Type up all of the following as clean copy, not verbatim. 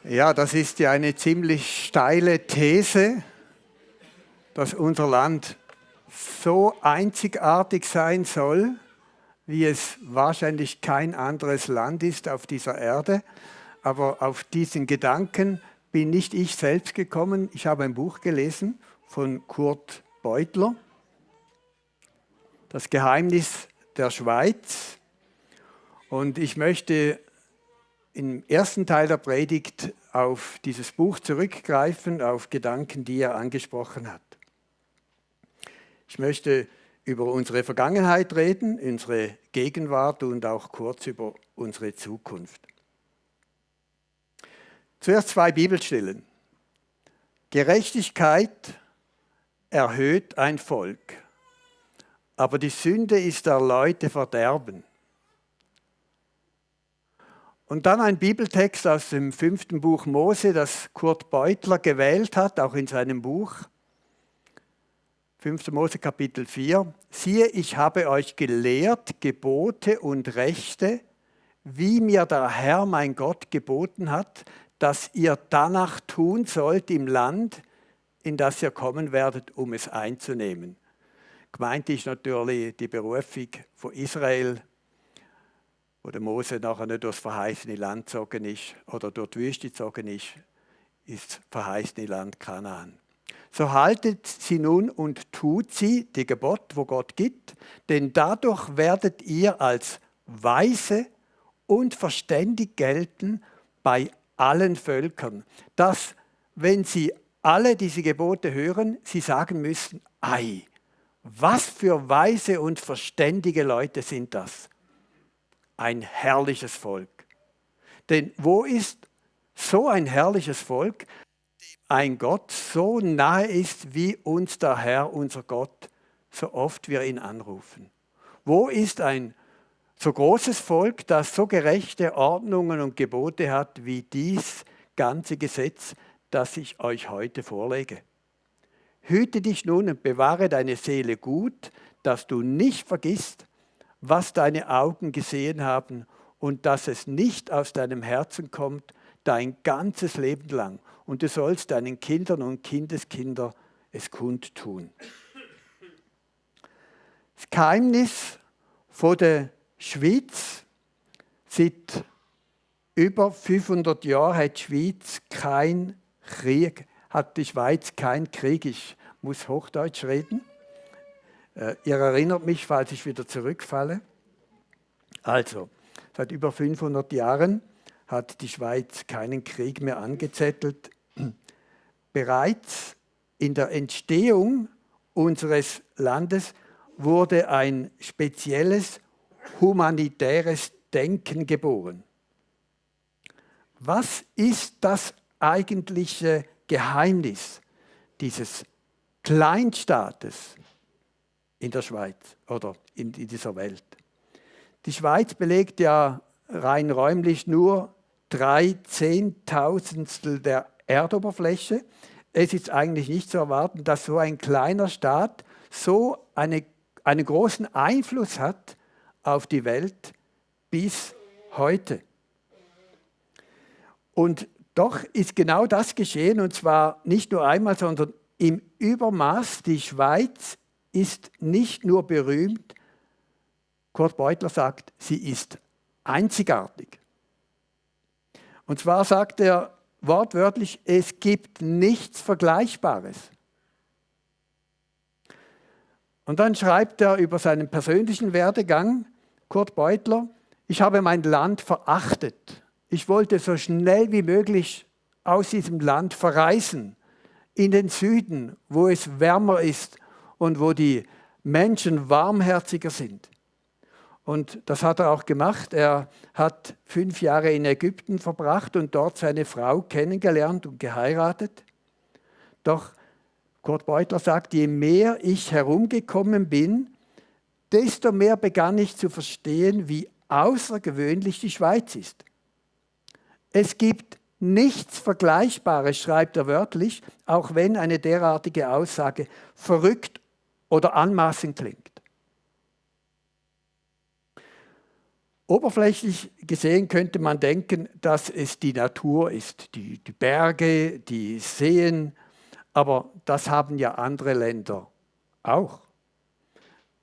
Ja, das ist ja eine ziemlich steile These, dass unser Land so einzigartig sein soll, wie es wahrscheinlich kein anderes Land ist auf dieser Erde. Aber auf diesen Gedanken bin nicht ich selbst gekommen. Ich habe ein Buch gelesen von Kurt Beutler, Das Geheimnis der Schweiz. Und ich möchte im ersten Teil der Predigt auf dieses Buch zurückgreifen, auf Gedanken, die er angesprochen hat. Ich möchte über unsere Vergangenheit reden, unsere Gegenwart und auch kurz über unsere Zukunft. Zuerst 2 Bibelstellen. Gerechtigkeit erhöht ein Volk, aber die Sünde ist der Leute Verderben. Und dann ein Bibeltext aus dem 5. Buch Mose, das Kurt Beutler gewählt hat, auch in seinem Buch. 5. Mose Kapitel 4. Siehe, ich habe euch gelehrt Gebote und Rechte, wie mir der Herr, mein Gott, geboten hat, dass ihr danach tun sollt im Land, in das ihr kommen werdet, um es einzunehmen. Gemeint ist natürlich die Berufung von Israel, wo der Mose nachher nicht durchs verheißene Land gezogen ist oder durch die Wüste gezogen ist das verheißene Land Kanaan. So haltet sie nun und tut sie, die Gebot, wo Gott gibt, denn dadurch werdet ihr als weise und verständig gelten bei allen Völkern, dass, wenn sie alle diese Gebote hören, sie sagen müssen, ei, was für weise und verständige Leute sind das? Ein herrliches Volk. Denn wo ist so ein herrliches Volk, ein Gott so nahe ist wie uns der Herr, unser Gott, so oft wir ihn anrufen? Wo ist ein so großes Volk, das so gerechte Ordnungen und Gebote hat wie dies ganze Gesetz, das ich euch heute vorlege? Hüte dich nun und bewahre deine Seele gut, dass du nicht vergisst, was deine Augen gesehen haben und dass es nicht aus deinem Herzen kommt, dein ganzes Leben lang. Und du sollst deinen Kindern und Kindeskindern es kundtun. Das Geheimnis von der Schweiz: Seit über 500 Jahren hat die Schweiz keinen Krieg, hat die Schweiz keinen Krieg. Ich muss Hochdeutsch reden. Ihr erinnert mich, falls ich wieder zurückfalle. Also, seit über 500 Jahren hat die Schweiz keinen Krieg mehr angezettelt. Bereits in der Entstehung unseres Landes wurde ein spezielles humanitäres Denken geboren. Was ist das eigentliche Geheimnis dieses Kleinstaates in der Schweiz oder in dieser Welt? Die Schweiz belegt ja rein räumlich nur 3/10.000 der Erdoberfläche. Es ist eigentlich nicht zu erwarten, dass so ein kleiner Staat so einen großen Einfluss hat auf die Welt bis heute. Und doch ist genau das geschehen, und zwar nicht nur einmal, sondern im Übermaß. Die Schweiz ist nicht nur berühmt, Kurt Beutler sagt, sie ist einzigartig. Und zwar sagt er wortwörtlich, es gibt nichts Vergleichbares. Und dann schreibt er über seinen persönlichen Werdegang, Kurt Beutler, ich habe mein Land verachtet. Ich wollte so schnell wie möglich aus diesem Land verreisen, in den Süden, wo es wärmer ist und wo die Menschen warmherziger sind. Und das hat er auch gemacht. Er hat 5 Jahre in Ägypten verbracht und dort seine Frau kennengelernt und geheiratet. Doch Kurt Beutler sagt, je mehr ich herumgekommen bin, desto mehr begann ich zu verstehen, wie außergewöhnlich die Schweiz ist. Es gibt nichts Vergleichbares, schreibt er wörtlich, auch wenn eine derartige Aussage verrückt oder anmaßend klingt. Oberflächlich gesehen könnte man denken, dass es die Natur ist, die Berge, die Seen, aber das haben ja andere Länder auch.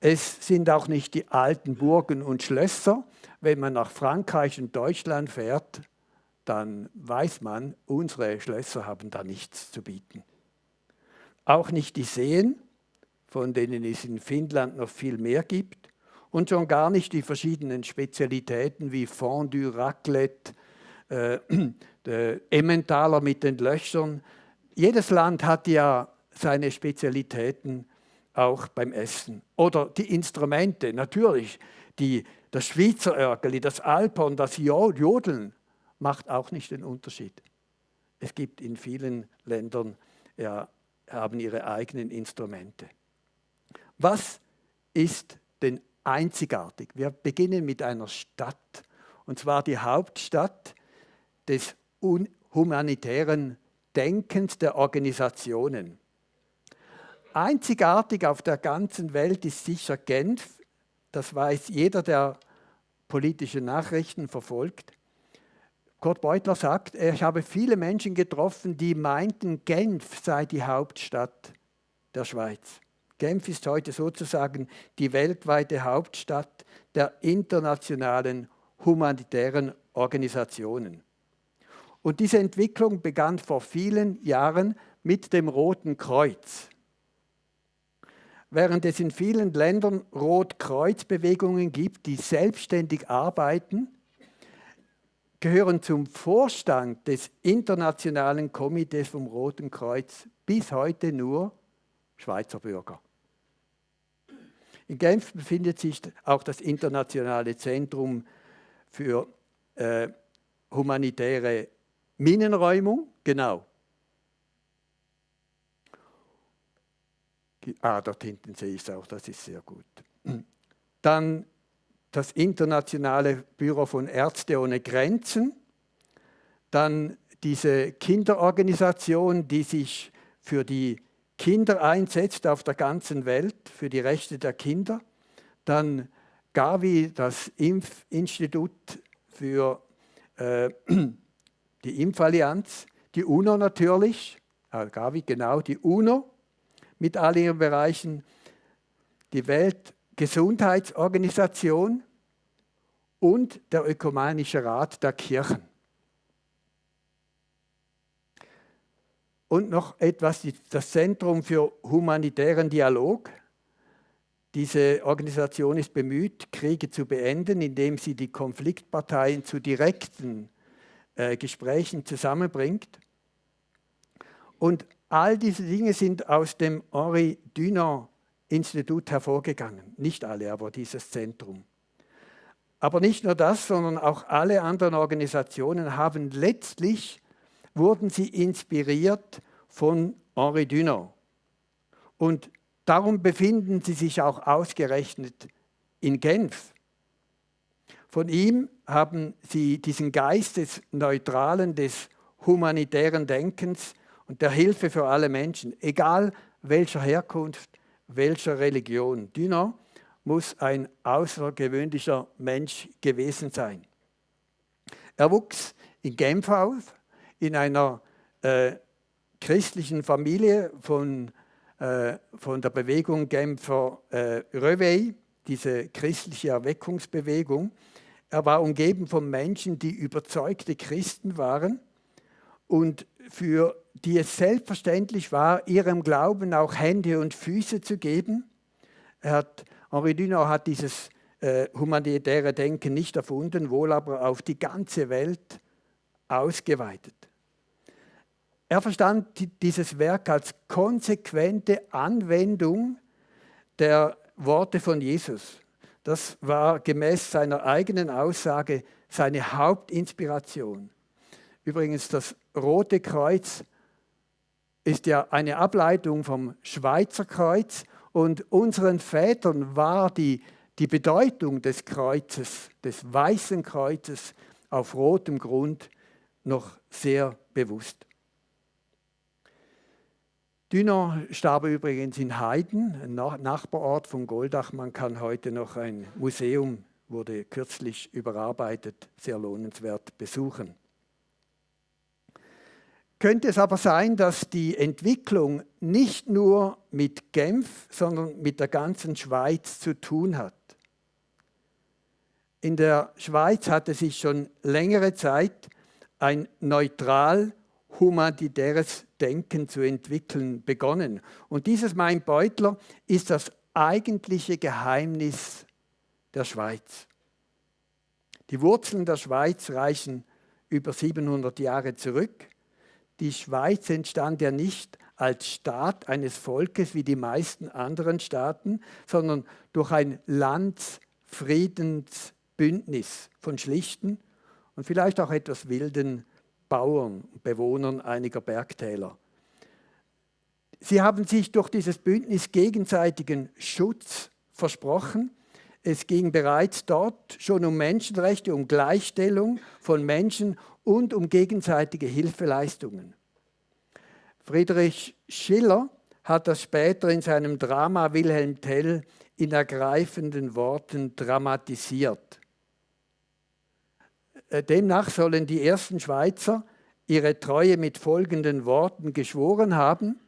Es sind auch nicht die alten Burgen und Schlösser. Wenn man nach Frankreich und Deutschland fährt, dann weiß man, unsere Schlösser haben da nichts zu bieten. Auch nicht die Seen, von denen es in Finnland noch viel mehr gibt. Und schon gar nicht die verschiedenen Spezialitäten wie Fondue, Raclette, Emmentaler mit den Löchern. Jedes Land hat ja seine Spezialitäten auch beim Essen. Oder die Instrumente, natürlich. Das Schweizer Örgeli, das Alphorn, das Jodeln macht auch nicht den Unterschied. Es gibt in vielen Ländern, ja, haben ihre eigenen Instrumente. Was ist denn einzigartig? Wir beginnen mit einer Stadt, und zwar die Hauptstadt des humanitären Denkens der Organisationen. Einzigartig auf der ganzen Welt ist sicher Genf, das weiß jeder, der politische Nachrichten verfolgt. Kurt Beutler sagt, ich habe viele Menschen getroffen, die meinten, Genf sei die Hauptstadt der Schweiz. Genf ist heute sozusagen die weltweite Hauptstadt der internationalen humanitären Organisationen. Und diese Entwicklung begann vor vielen Jahren mit dem Roten Kreuz. Während es in vielen Ländern Rotkreuzbewegungen gibt, die selbstständig arbeiten, gehören zum Vorstand des Internationalen Komitees vom Roten Kreuz bis heute nur Schweizer Bürger. In Genf befindet sich auch das Internationale Zentrum für humanitäre Minenräumung, genau. Dort hinten sehe ich es auch, das ist sehr gut. Dann das Internationale Büro von Ärzte ohne Grenzen. Dann diese Kinderorganisation, die sich für die Kinder einsetzt auf der ganzen Welt, für die Rechte der Kinder. Dann Gavi, das Impfinstitut für die Impfallianz. Die UNO natürlich, Gavi genau, die UNO mit all ihren Bereichen. Die Weltgesundheitsorganisation und der Ökumenische Rat der Kirchen. Und noch etwas, das Zentrum für humanitären Dialog. Diese Organisation ist bemüht, Kriege zu beenden, indem sie die Konfliktparteien zu direkten Gesprächen zusammenbringt. Und all diese Dinge sind aus dem Henri Dunant-Institut hervorgegangen. Nicht alle, aber dieses Zentrum. Aber nicht nur das, sondern auch alle anderen Organisationen wurden sie inspiriert von Henri Dunant. Und darum befinden sie sich auch ausgerechnet in Genf. Von ihm haben sie diesen Geist des Neutralen, des humanitären Denkens und der Hilfe für alle Menschen, egal welcher Herkunft, welcher Religion. Dunant muss ein außergewöhnlicher Mensch gewesen sein. Er wuchs in Genf auf, in einer christlichen Familie von der Bewegung Genfer Reveil, diese christliche Erweckungsbewegung. Er war umgeben von Menschen, die überzeugte Christen waren und für die es selbstverständlich war, ihrem Glauben auch Hände und Füße zu geben. Henri Dunant hat dieses humanitäre Denken nicht erfunden, wohl aber auf die ganze Welt ausgeweitet. Er verstand dieses Werk als konsequente Anwendung der Worte von Jesus. Das war gemäß seiner eigenen Aussage seine Hauptinspiration. Übrigens, das Rote Kreuz ist ja eine Ableitung vom Schweizer Kreuz und unseren Vätern war die Bedeutung des Kreuzes, des weißen Kreuzes auf rotem Grund noch sehr bewusst. Dunant starb übrigens in Heiden, ein Nachbarort von Goldach. Man kann heute noch ein Museum wurde kürzlich überarbeitet, sehr lohnenswert besuchen. Könnte es aber sein, dass die Entwicklung nicht nur mit Genf, sondern mit der ganzen Schweiz zu tun hat? In der Schweiz hatte sich schon längere Zeit ein neutral humanitäres Denken zu entwickeln begonnen. Und dieses, meint Beutler, ist das eigentliche Geheimnis der Schweiz. Die Wurzeln der Schweiz reichen über 700 Jahre zurück. Die Schweiz entstand ja nicht als Staat eines Volkes wie die meisten anderen Staaten, sondern durch ein Landsfriedensbündnis von schlichten und vielleicht auch etwas wilden Bauern und Bewohnern einiger Bergtäler. Sie haben sich durch dieses Bündnis gegenseitigen Schutz versprochen. Es ging bereits dort schon um Menschenrechte, um Gleichstellung von Menschen und um gegenseitige Hilfeleistungen. Friedrich Schiller hat das später in seinem Drama Wilhelm Tell in ergreifenden Worten dramatisiert. Demnach sollen die ersten Schweizer ihre Treue mit folgenden Worten geschworen haben.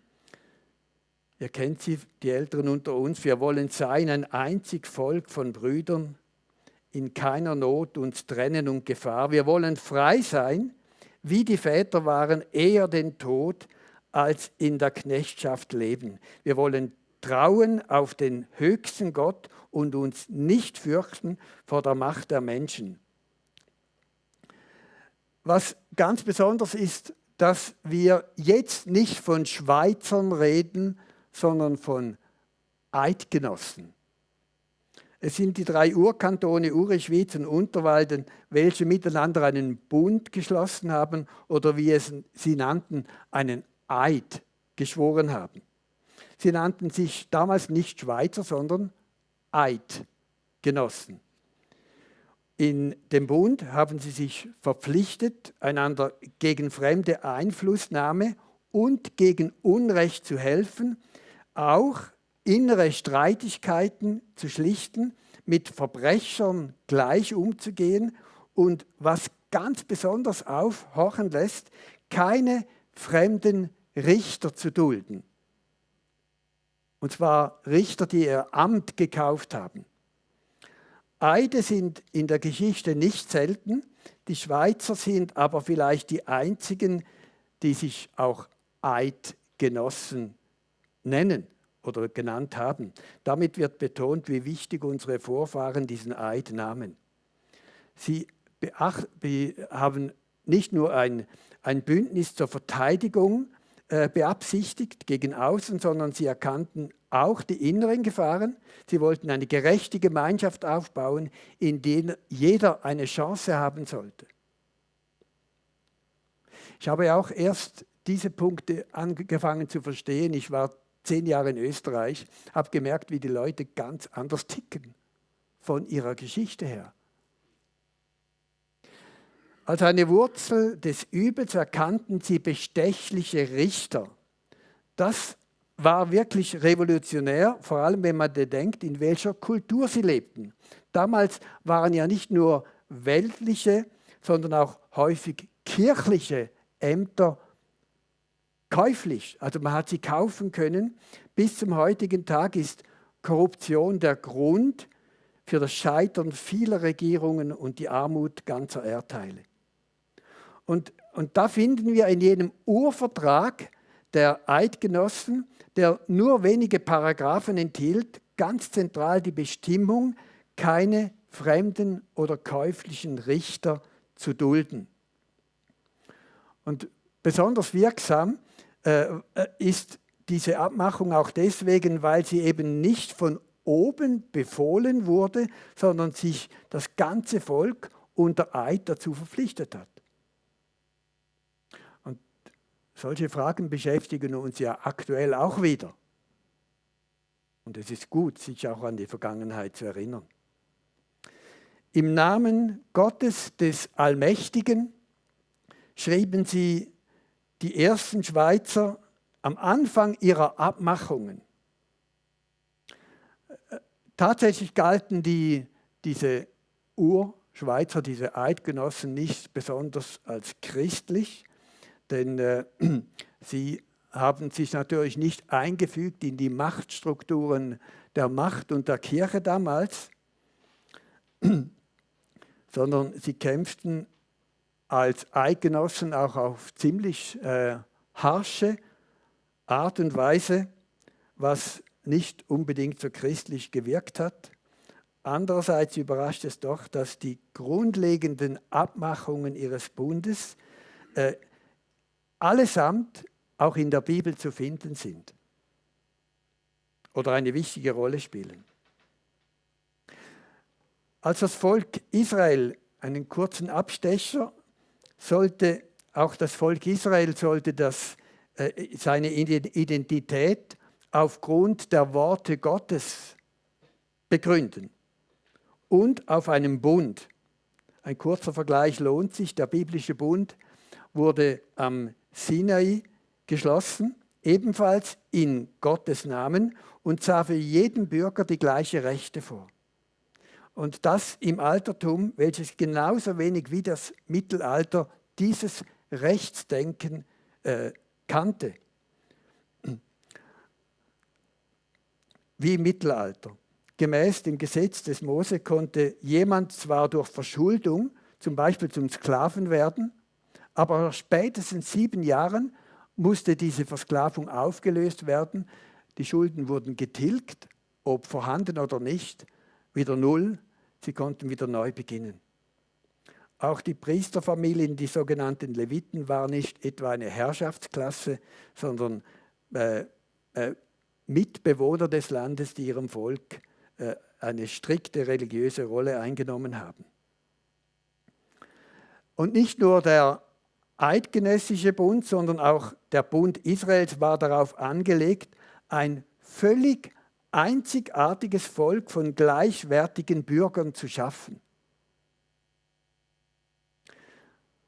Ihr kennt sie, die Älteren unter uns: Wir wollen sein ein einzig Volk von Brüdern, in keiner Not uns trennen und Gefahr. Wir wollen frei sein, wie die Väter waren, eher den Tod als in der Knechtschaft leben. Wir wollen trauen auf den höchsten Gott und uns nicht fürchten vor der Macht der Menschen. Was ganz besonders ist, dass wir jetzt nicht von Schweizern reden, sondern von Eidgenossen. Es sind die 3 Urkantone Uri, Schwyz und Unterwalden, welche miteinander einen Bund geschlossen haben oder wie sie nannten, einen Eid geschworen haben. Sie nannten sich damals nicht Schweizer, sondern Eidgenossen. In dem Bund haben sie sich verpflichtet, einander gegen fremde Einflussnahme und gegen Unrecht zu helfen, auch innere Streitigkeiten zu schlichten, mit Verbrechern gleich umzugehen und, was ganz besonders aufhorchen lässt, keine fremden Richter zu dulden. Und zwar Richter, die ihr Amt gekauft haben. Eide sind in der Geschichte nicht selten, die Schweizer sind aber vielleicht die einzigen, die sich auch Eidgenossen nennen oder genannt haben. Damit wird betont, wie wichtig unsere Vorfahren diesen Eid nahmen. Sie haben nicht nur ein Bündnis zur Verteidigung beabsichtigt gegen außen, sondern sie erkannten auch die inneren Gefahren. Sie wollten eine gerechte Gemeinschaft aufbauen, in der jeder eine Chance haben sollte. Ich habe auch erst diese Punkte angefangen zu verstehen. Ich war 10 Jahre in Österreich, habe gemerkt, wie die Leute ganz anders ticken von ihrer Geschichte her. Als eine Wurzel des Übels erkannten sie bestechliche Richter. Das war wirklich revolutionär, vor allem wenn man bedenkt, in welcher Kultur sie lebten. Damals waren ja nicht nur weltliche, sondern auch häufig kirchliche Ämter käuflich. Also man hat sie kaufen können. Bis zum heutigen Tag ist Korruption der Grund für das Scheitern vieler Regierungen und die Armut ganzer Erdteile. Und da finden wir in jenem Urvertrag der Eidgenossen, der nur wenige Paragraphen enthielt, ganz zentral die Bestimmung, keine fremden oder käuflichen Richter zu dulden. Und besonders wirksam ist diese Abmachung auch deswegen, weil sie eben nicht von oben befohlen wurde, sondern sich das ganze Volk unter Eid dazu verpflichtet hat. Und solche Fragen beschäftigen uns ja aktuell auch wieder. Und es ist gut, sich auch an die Vergangenheit zu erinnern. Im Namen Gottes des Allmächtigen schrieben sie die ersten Schweizer am Anfang ihrer Abmachungen. Tatsächlich galten diese Urschweizer, diese Eidgenossen, nicht besonders als christlich, denn sie haben sich natürlich nicht eingefügt in die Machtstrukturen der Macht und der Kirche damals, sondern sie kämpften als Eidgenossen auch auf ziemlich harsche Art und Weise, was nicht unbedingt so christlich gewirkt hat. Andererseits überrascht es doch, dass die grundlegenden Abmachungen ihres Bundes allesamt auch in der Bibel zu finden sind oder eine wichtige Rolle spielen. Als das Volk Israel, einen kurzen Abstecher, sollte auch das Volk Israel seine Identität aufgrund der Worte Gottes begründen und auf einem Bund. Ein kurzer Vergleich lohnt sich. Der biblische Bund wurde am Sinai geschlossen, ebenfalls in Gottes Namen, und sah für jeden Bürger die gleichen Rechte vor. Und das im Altertum, welches genauso wenig wie das Mittelalter dieses Rechtsdenken kannte. Wie im Mittelalter. Gemäß dem Gesetz des Mose konnte jemand zwar durch Verschuldung zum Beispiel zum Sklaven werden, aber nach spätestens 7 Jahren musste diese Versklavung aufgelöst werden. Die Schulden wurden getilgt, ob vorhanden oder nicht, wieder null. Sie konnten wieder neu beginnen. Auch die Priesterfamilien, die sogenannten Leviten, waren nicht etwa eine Herrschaftsklasse, sondern Mitbewohner des Landes, die ihrem Volk eine strikte religiöse Rolle eingenommen haben. Und nicht nur der eidgenössische Bund, sondern auch der Bund Israels war darauf angelegt, ein völlig einzigartiges Volk von gleichwertigen Bürgern zu schaffen.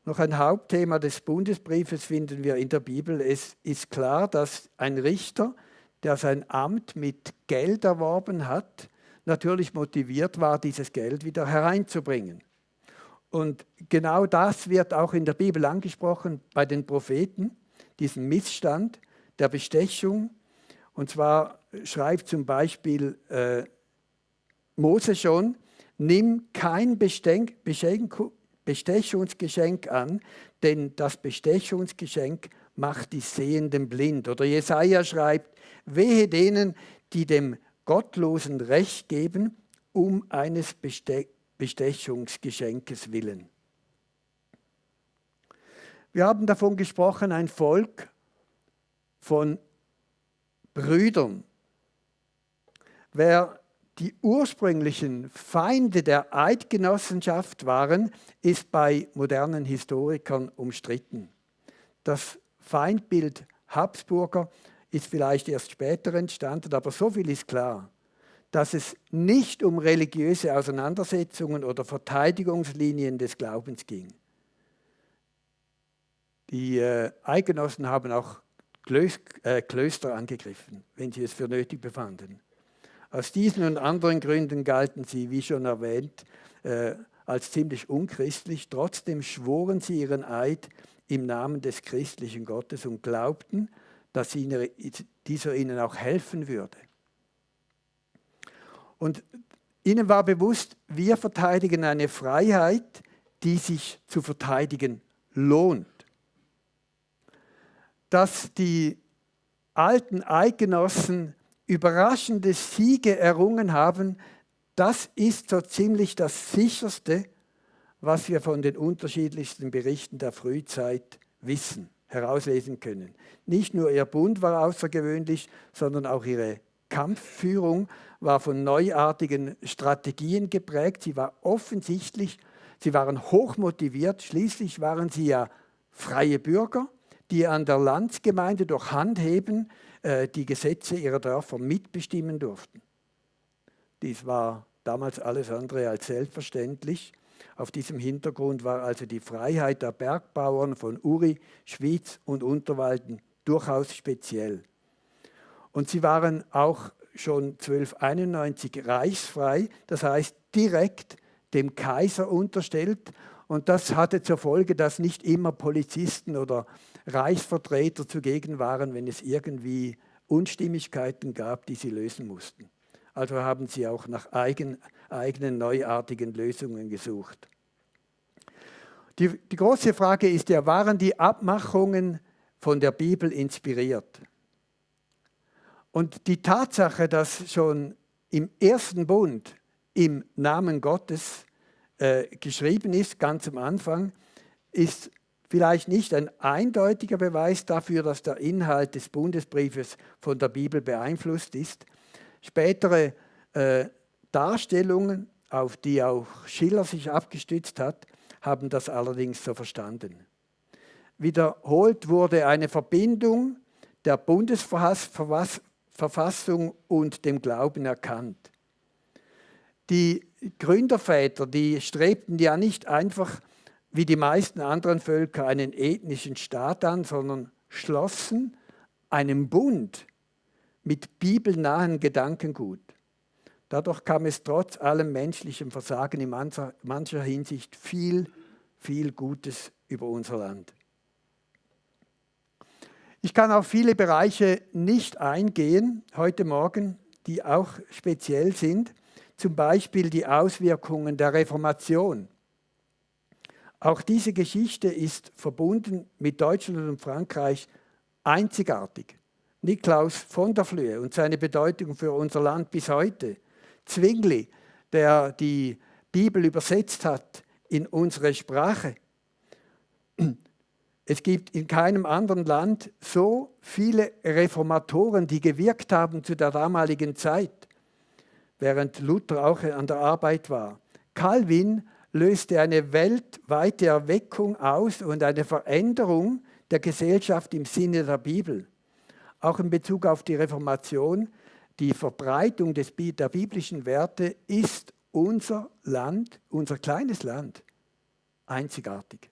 Noch ein Hauptthema des Bundesbriefes finden wir in der Bibel. Es ist klar, dass ein Richter, der sein Amt mit Geld erworben hat, natürlich motiviert war, dieses Geld wieder hereinzubringen. Und genau das wird auch in der Bibel angesprochen bei den Propheten, diesen Missstand der Bestechung. Und zwar schreibt zum Beispiel Mose schon: Nimm kein Bestechungsgeschenk an, denn das Bestechungsgeschenk macht die Sehenden blind. Oder Jesaja schreibt: Wehe denen, die dem Gottlosen Recht geben, um eines Bestechungsgeschenkes willen. Wir haben davon gesprochen, ein Volk von Brüdern. Wer die ursprünglichen Feinde der Eidgenossenschaft waren, ist bei modernen Historikern umstritten. Das Feindbild Habsburger ist vielleicht erst später entstanden, aber so viel ist klar, dass es nicht um religiöse Auseinandersetzungen oder Verteidigungslinien des Glaubens ging. Die Eidgenossen haben auch Klöster angegriffen, wenn sie es für nötig befanden. Aus diesen und anderen Gründen galten sie, wie schon erwähnt, als ziemlich unchristlich. Trotzdem schworen sie ihren Eid im Namen des christlichen Gottes und glaubten, dass dieser ihnen auch helfen würde. Und ihnen war bewusst, wir verteidigen eine Freiheit, die sich zu verteidigen lohnt. Dass die alten Eidgenossen überraschende Siege errungen haben, das ist so ziemlich das Sicherste, was wir von den unterschiedlichsten Berichten der Frühzeit wissen, herauslesen können. Nicht nur ihr Bund war außergewöhnlich, sondern auch ihre Kampfführung war von neuartigen Strategien geprägt. Sie war offensichtlich, sie waren hochmotiviert. Schließlich waren sie ja freie Bürger, die an der Landsgemeinde durch Handheben die Gesetze ihrer Dörfer mitbestimmen durften. Dies war damals alles andere als selbstverständlich. Auf diesem Hintergrund war also die Freiheit der Bergbauern von Uri, Schwyz und Unterwalden durchaus speziell. Und sie waren auch schon 1291 reichsfrei, das heißt direkt dem Kaiser unterstellt. Und das hatte zur Folge, dass nicht immer Polizisten oder Reichsvertreter zugegen waren, wenn es irgendwie Unstimmigkeiten gab, die sie lösen mussten. Also haben sie auch nach eigenen neuartigen Lösungen gesucht. Die große Frage ist ja, waren die Abmachungen von der Bibel inspiriert? Und die Tatsache, dass schon im ersten Bund im Namen Gottes geschrieben ist, ganz am Anfang, ist vielleicht nicht ein eindeutiger Beweis dafür, dass der Inhalt des Bundesbriefes von der Bibel beeinflusst ist. Spätere Darstellungen, auf die auch Schiller sich abgestützt hat, haben das allerdings so verstanden. Wiederholt wurde eine Verbindung der Bundesverfassung und dem Glauben erkannt. Die Gründerväter, die strebten ja nicht einfach wie die meisten anderen Völker einen ethnischen Staat an, sondern schlossen einen Bund mit bibelnahen Gedankengut. Dadurch kam es trotz allem menschlichen Versagen in mancher Hinsicht viel Gutes über unser Land. Ich kann auf viele Bereiche nicht eingehen heute Morgen, die auch speziell sind. Zum Beispiel die Auswirkungen der Reformation. Auch diese Geschichte ist verbunden mit Deutschland und Frankreich einzigartig. Niklaus von der Flöhe und seine Bedeutung für unser Land bis heute. Zwingli, der die Bibel übersetzt hat in unsere Sprache. Es gibt in keinem anderen Land so viele Reformatoren, die gewirkt haben zu der damaligen Zeit, während Luther auch an der Arbeit war. Calvin löste eine weltweite Erweckung aus und eine Veränderung der Gesellschaft im Sinne der Bibel. Auch in Bezug auf die Reformation, die Verbreitung der biblischen Werte ist unser Land, unser kleines Land, einzigartig.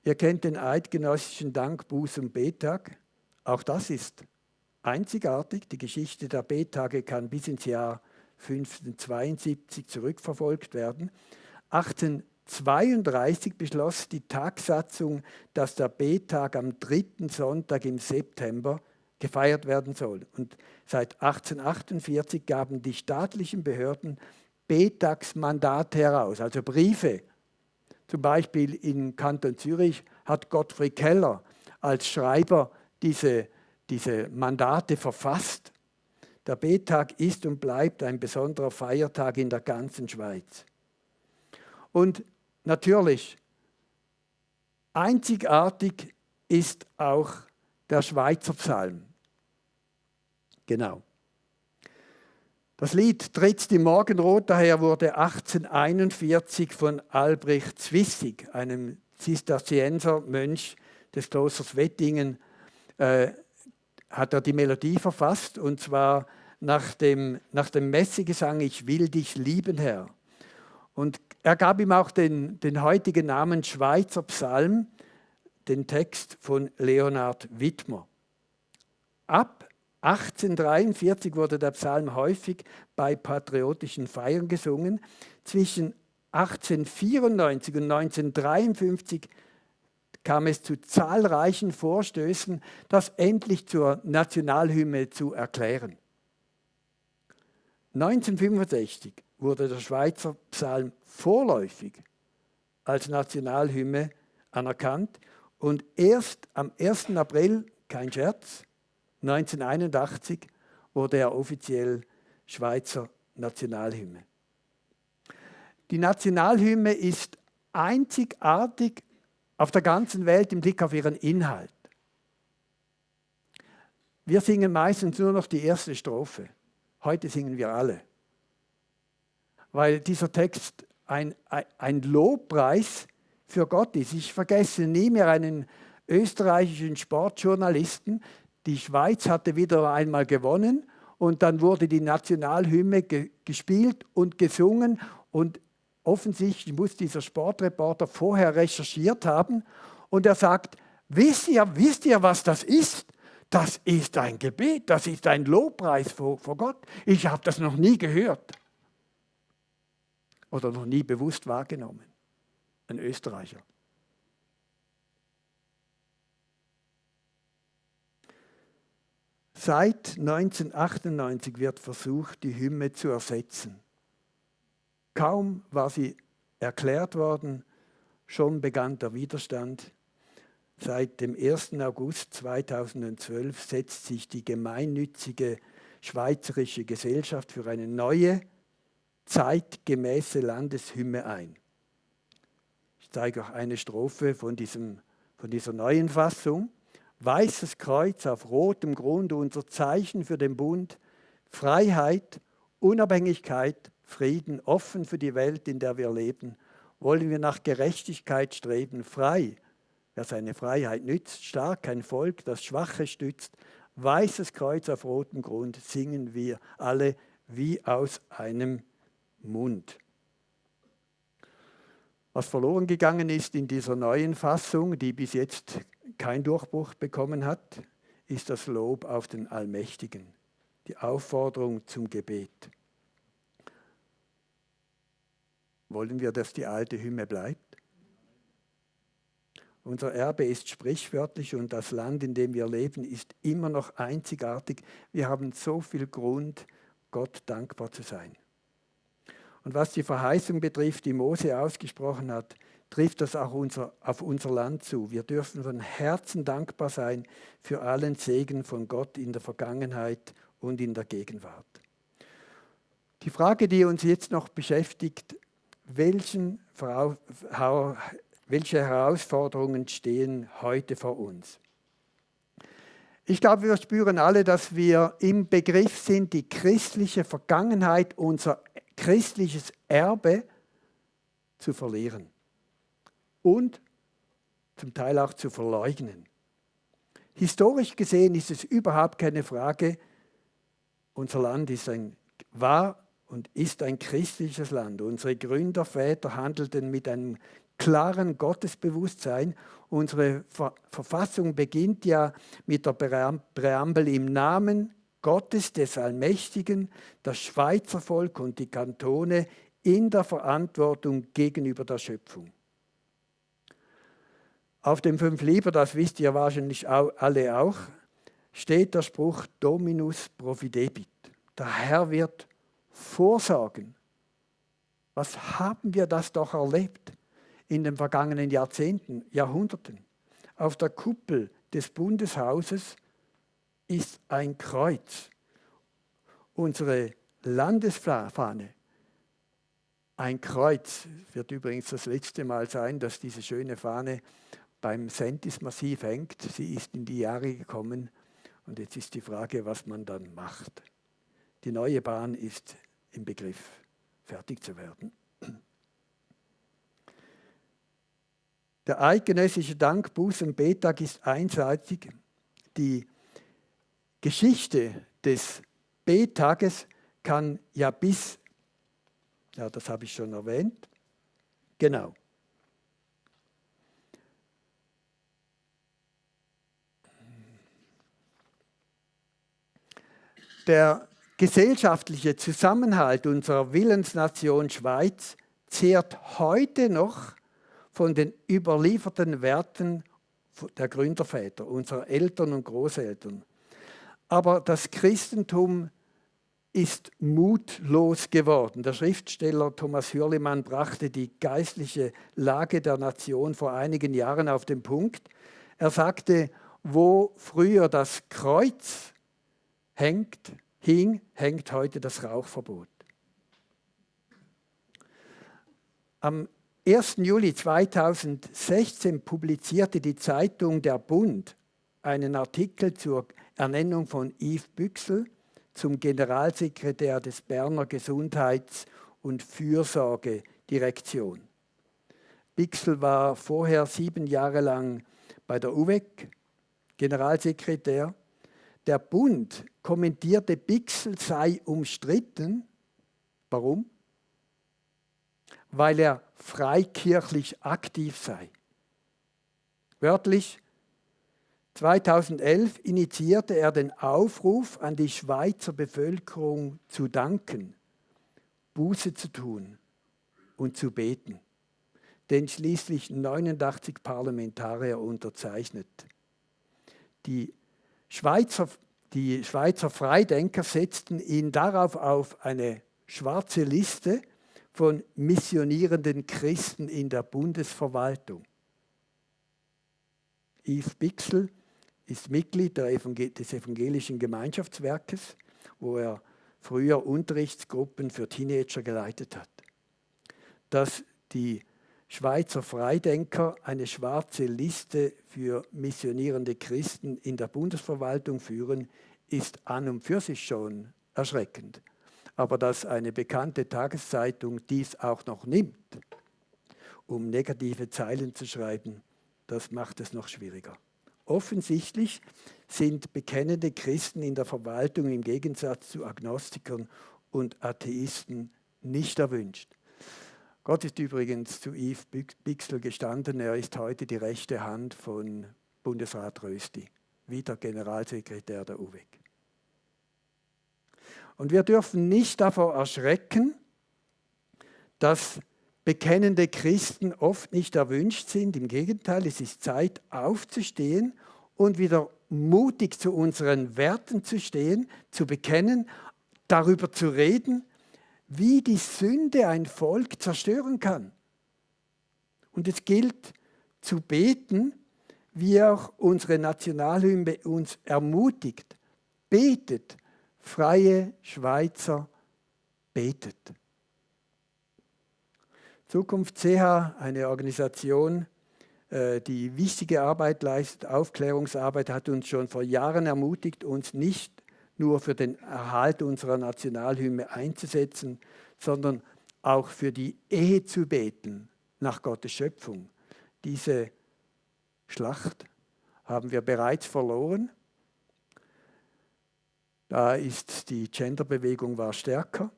Ihr kennt den eidgenössischen Dank-, Buß- und Bettag. Auch das ist einzigartig. Die Geschichte der Bettage kann bis ins Jahr 1572 zurückverfolgt werden. 1832 beschloss die Tagsatzung, dass der Bettag am 3. Sonntag im September gefeiert werden soll. Und seit 1848 gaben die staatlichen Behörden Bettagsmandate heraus, also Briefe. Zum Beispiel im Kanton Zürich hat Gottfried Keller als Schreiber diese Mandate verfasst. Der Bettag ist und bleibt ein besonderer Feiertag in der ganzen Schweiz. Und natürlich, einzigartig ist auch der Schweizer Psalm. Genau. Das Lied Trittst im Morgenrot daher wurde 1841 von Albrecht Zwissig, einem Zisterziensermönch des Klosters Wettingen, hat er die Melodie verfasst, und zwar nach dem Messegesang Ich will dich lieben, Herr. Und er gab ihm auch den heutigen Namen Schweizer Psalm, den Text von Leonhard Wittmer. Ab 1843 wurde der Psalm häufig bei patriotischen Feiern gesungen. Zwischen 1894 und 1953 kam es zu zahlreichen Vorstößen, das endlich zur Nationalhymne zu erklären. 1965 wurde der Schweizer Psalm vorläufig als Nationalhymne anerkannt und erst am 1. April, kein Scherz, 1981 wurde er offiziell Schweizer Nationalhymne. Die Nationalhymne ist einzigartig auf der ganzen Welt im Blick auf ihren Inhalt. Wir singen meistens nur noch die erste Strophe. Heute singen wir alle. Weil dieser Text ein Lobpreis für Gott ist. Ich vergesse nie mehr einen österreichischen Sportjournalisten. Die Schweiz hatte wieder einmal gewonnen und dann wurde die Nationalhymne gespielt und gesungen und offensichtlich muss dieser Sportreporter vorher recherchiert haben und er sagt, wisst ihr, was das ist? Das ist ein Gebet, das ist ein Lobpreis vor Gott. Ich habe das noch nie gehört. oder noch nie bewusst wahrgenommen. Ein Österreicher. Seit 1998 wird versucht, die Hymne zu ersetzen. Kaum war sie erklärt worden, schon begann der Widerstand. Seit dem 1. August 2012 setzt sich die gemeinnützige Schweizerische Gesellschaft für eine neue, zeitgemäße Landeshymne ein. Ich zeige auch eine Strophe von dieser neuen Fassung. Weißes Kreuz auf rotem Grund, unser Zeichen für den Bund, Freiheit, Unabhängigkeit, Frieden, offen für die Welt, in der wir leben, wollen wir nach Gerechtigkeit streben, frei. Wer seine Freiheit nützt, stark ein Volk, das Schwache stützt, weißes Kreuz auf rotem Grund, singen wir alle wie aus einem Mund. Was verloren gegangen ist in dieser neuen Fassung, die bis jetzt keinen Durchbruch bekommen hat, ist das Lob auf den Allmächtigen, die Aufforderung zum Gebet. Wollen wir, dass die alte Hymne bleibt? Unser Erbe ist sprichwörtlich und das Land, in dem wir leben, ist immer noch einzigartig. Wir haben so viel Grund, Gott dankbar zu sein. Und was die Verheißung betrifft, die Mose ausgesprochen hat, trifft das auch auf unser Land zu. Wir dürfen von Herzen dankbar sein für allen Segen von Gott in der Vergangenheit und in der Gegenwart. Die Frage, die uns jetzt noch beschäftigt, welche Herausforderungen stehen heute vor uns? Ich glaube, wir spüren alle, dass wir im Begriff sind, die christliche Vergangenheit, unser christliches Erbe zu verlieren und zum Teil auch zu verleugnen. Historisch gesehen ist es überhaupt keine Frage, unser Land war und ist ein christliches Land. Unsere Gründerväter handelten mit einem klaren Gottesbewusstsein. Unsere Verfassung beginnt ja mit der Präambel im Namen Gottes des Allmächtigen, das Schweizer Volk und die Kantone in der Verantwortung gegenüber der Schöpfung. Auf dem 5 Liber, das wisst ihr wahrscheinlich alle auch, steht der Spruch Dominus providebit. Der Herr wird vorsorgen. Was haben wir das doch erlebt in den vergangenen Jahrzehnten, Jahrhunderten? Auf der Kuppel des Bundeshauses ist ein Kreuz. Unsere Landesfahne, ein Kreuz, wird übrigens das letzte Mal sein, dass diese schöne Fahne beim Sentis-Massiv hängt. Sie ist in die Jahre gekommen und jetzt ist die Frage, was man dann macht. Die neue Bahn ist im Begriff, fertig zu werden. Der eidgenössische Dank, Buß- und Bettag ist einseitig. Die Geschichte des Bettages kann ja das habe ich schon erwähnt, genau. Der gesellschaftliche Zusammenhalt unserer Willensnation Schweiz zehrt heute noch von den überlieferten Werten der Gründerväter, unserer Eltern und Großeltern. Aber das Christentum ist mutlos geworden. Der Schriftsteller Thomas Hürlimann brachte die geistliche Lage der Nation vor einigen Jahren auf den Punkt. Er sagte, wo früher das Kreuz hing, hängt heute das Rauchverbot. Am 1. Juli 2016 publizierte die Zeitung Der Bund einen Artikel zur Ernennung von Yves Büchsel zum Generalsekretär des Berner Gesundheits- und Fürsorgedirektion. Büchsel war vorher 7 Jahre lang bei der UVEK Generalsekretär. Der Bund kommentierte, Büchsel sei umstritten. Warum? Weil er freikirchlich aktiv sei. Wörtlich, 2011 initiierte er den Aufruf an die Schweizer Bevölkerung zu danken, Buße zu tun und zu beten, den schließlich 89 Parlamentarier unterzeichnet. Die Schweizer Freidenker setzten ihn darauf auf eine schwarze Liste von missionierenden Christen in der Bundesverwaltung. Yves Bixel ist Mitglied des Evangelischen Gemeinschaftswerkes, wo er früher Unterrichtsgruppen für Teenager geleitet hat. Dass die Schweizer Freidenker eine schwarze Liste für missionierende Christen in der Bundesverwaltung führen, ist an und für sich schon erschreckend. Aber dass eine bekannte Tageszeitung dies auch noch nimmt, um negative Zeilen zu schreiben, das macht es noch schwieriger. Offensichtlich sind bekennende Christen in der Verwaltung im Gegensatz zu Agnostikern und Atheisten nicht erwünscht. Gott ist übrigens zu Yves Bixel gestanden, er ist heute die rechte Hand von Bundesrat Rösti, wieder Generalsekretär der UWEG. Und wir dürfen nicht davor erschrecken, dass bekennende Christen oft nicht erwünscht sind. Im Gegenteil, es ist Zeit, aufzustehen und wieder mutig zu unseren Werten zu stehen, zu bekennen, darüber zu reden, wie die Sünde ein Volk zerstören kann. Und es gilt zu beten, wie auch unsere Nationalhymne uns ermutigt. Betet, freie Schweizer, betet. Zukunft CH, eine Organisation, die wichtige Arbeit leistet, Aufklärungsarbeit, hat uns schon vor Jahren ermutigt, uns nicht nur für den Erhalt unserer Nationalhymne einzusetzen, sondern auch für die Ehe zu beten nach Gottes Schöpfung. Diese Schlacht haben wir bereits verloren. Da ist die Genderbewegung war stärker.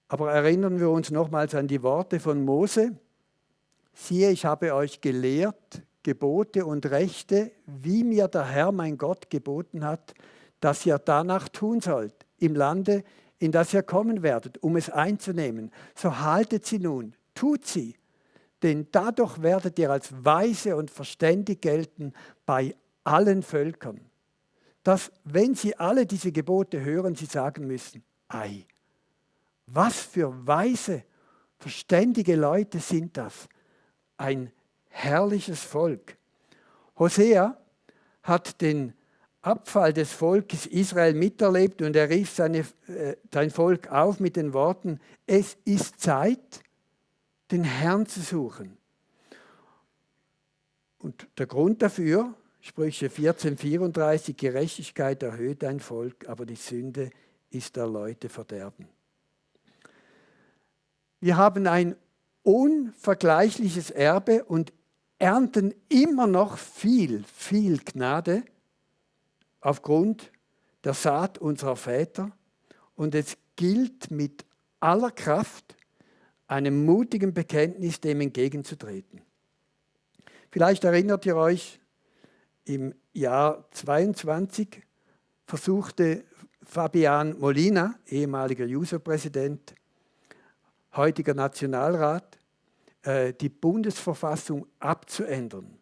Aber erinnern wir uns nochmals an die Worte von Mose. Siehe, ich habe euch gelehrt, Gebote und Rechte, wie mir der Herr, mein Gott, geboten hat, dass ihr danach tun sollt, im Lande, in das ihr kommen werdet, um es einzunehmen. So haltet sie nun, tut sie, denn dadurch werdet ihr als weise und verständig gelten bei allen Völkern. Dass, wenn sie alle diese Gebote hören, sie sagen müssen, ei, was für weise, verständige Leute sind das? Ein herrliches Volk. Hosea hat den Abfall des Volkes Israel miterlebt und er rief sein Volk auf mit den Worten, es ist Zeit, den Herrn zu suchen. Und der Grund dafür, Sprüche 14,34, Gerechtigkeit erhöht ein Volk, aber die Sünde ist der Leute Verderben. Wir haben ein unvergleichliches Erbe und ernten immer noch viel Gnade aufgrund der Saat unserer Väter. Und es gilt mit aller Kraft, einem mutigen Bekenntnis dem entgegenzutreten. Vielleicht erinnert ihr euch, im Jahr 22 versuchte Fabian Molina, ehemaliger JUSO-Präsident, heutiger Nationalrat, die Bundesverfassung abzuändern.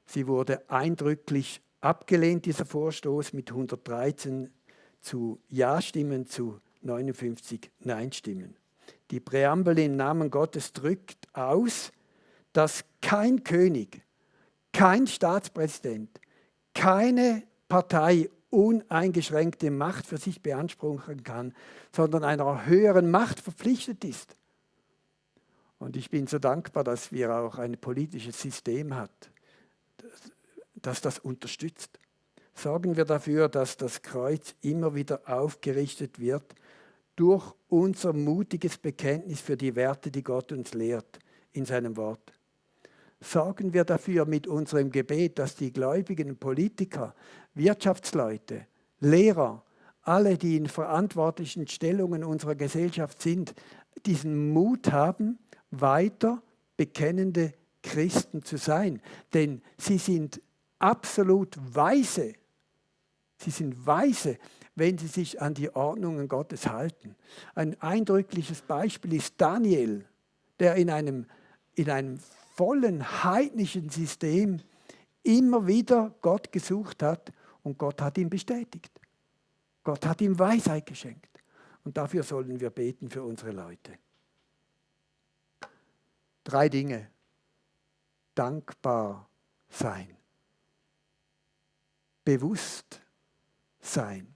Sie wurde eindrücklich abgelehnt, dieser Vorstoß, mit 113 zu Ja-Stimmen zu 59 Nein-Stimmen. Die Präambel im Namen Gottes drückt aus, dass kein König, kein Staatspräsident, keine Partei uneingeschränkte Macht für sich beanspruchen kann, sondern einer höheren Macht verpflichtet ist. Und ich bin so dankbar, dass wir auch ein politisches System haben, das das unterstützt. Sorgen wir dafür, dass das Kreuz immer wieder aufgerichtet wird durch unser mutiges Bekenntnis für die Werte, die Gott uns lehrt in seinem Wort. Sorgen wir dafür mit unserem Gebet, dass die gläubigen Politiker, Wirtschaftsleute, Lehrer, alle, die in verantwortlichen Stellungen unserer Gesellschaft sind, diesen Mut haben, weiter bekennende Christen zu sein. Denn sie sind absolut weise. Sie sind weise, wenn sie sich an die Ordnungen Gottes halten. Ein eindrückliches Beispiel ist Daniel, der in einem vollen heidnischen System immer wieder Gott gesucht hat und Gott hat ihn bestätigt. Gott hat ihm Weisheit geschenkt. Und dafür sollen wir beten für unsere Leute. 3 Dinge. Dankbar sein. Bewusst sein.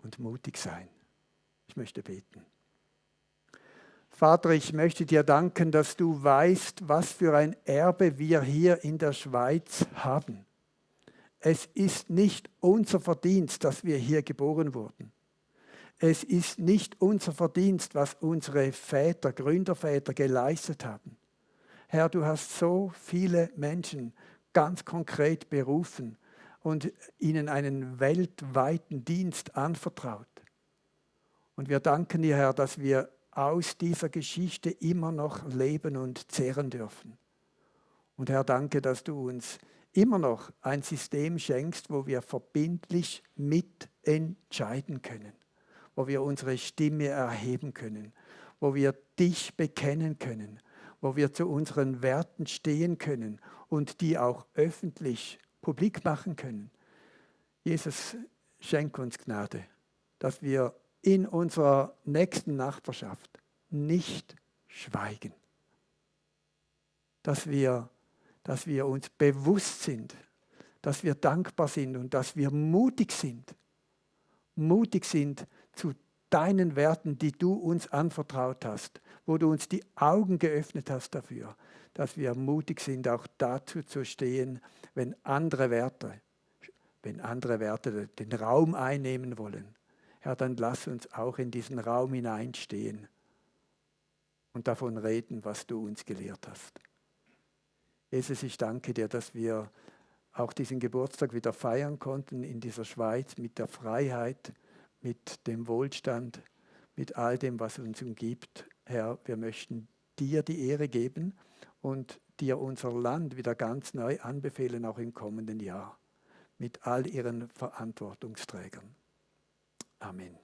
Und mutig sein. Ich möchte beten. Vater, ich möchte dir danken, dass du weißt, was für ein Erbe wir hier in der Schweiz haben. Es ist nicht unser Verdienst, dass wir hier geboren wurden. Es ist nicht unser Verdienst, was unsere Väter, Gründerväter geleistet haben. Herr, du hast so viele Menschen ganz konkret berufen und ihnen einen weltweiten Dienst anvertraut. Und wir danken dir, Herr, dass wir aus dieser Geschichte immer noch leben und zehren dürfen. Und Herr, danke, dass du uns immer noch ein System schenkst, wo wir verbindlich mitentscheiden können, wo wir unsere Stimme erheben können, wo wir dich bekennen können, wo wir zu unseren Werten stehen können und die auch öffentlich publik machen können. Jesus, schenk uns Gnade, dass wir in unserer nächsten Nachbarschaft nicht schweigen. Dass wir uns bewusst sind, dass wir dankbar sind und dass wir mutig sind. Mutig sind zu deinen Werten, die du uns anvertraut hast, wo du uns die Augen geöffnet hast dafür, dass wir mutig sind, auch dazu zu stehen, wenn andere Werte den Raum einnehmen wollen. Herr, dann lass uns auch in diesen Raum hineinstehen und davon reden, was du uns gelehrt hast. Jesus, ich danke dir, dass wir auch diesen Geburtstag wieder feiern konnten in dieser Schweiz mit der Freiheit, mit dem Wohlstand, mit all dem, was uns umgibt. Herr, wir möchten dir die Ehre geben und dir unser Land wieder ganz neu anbefehlen, auch im kommenden Jahr, mit all ihren Verantwortungsträgern. Amen.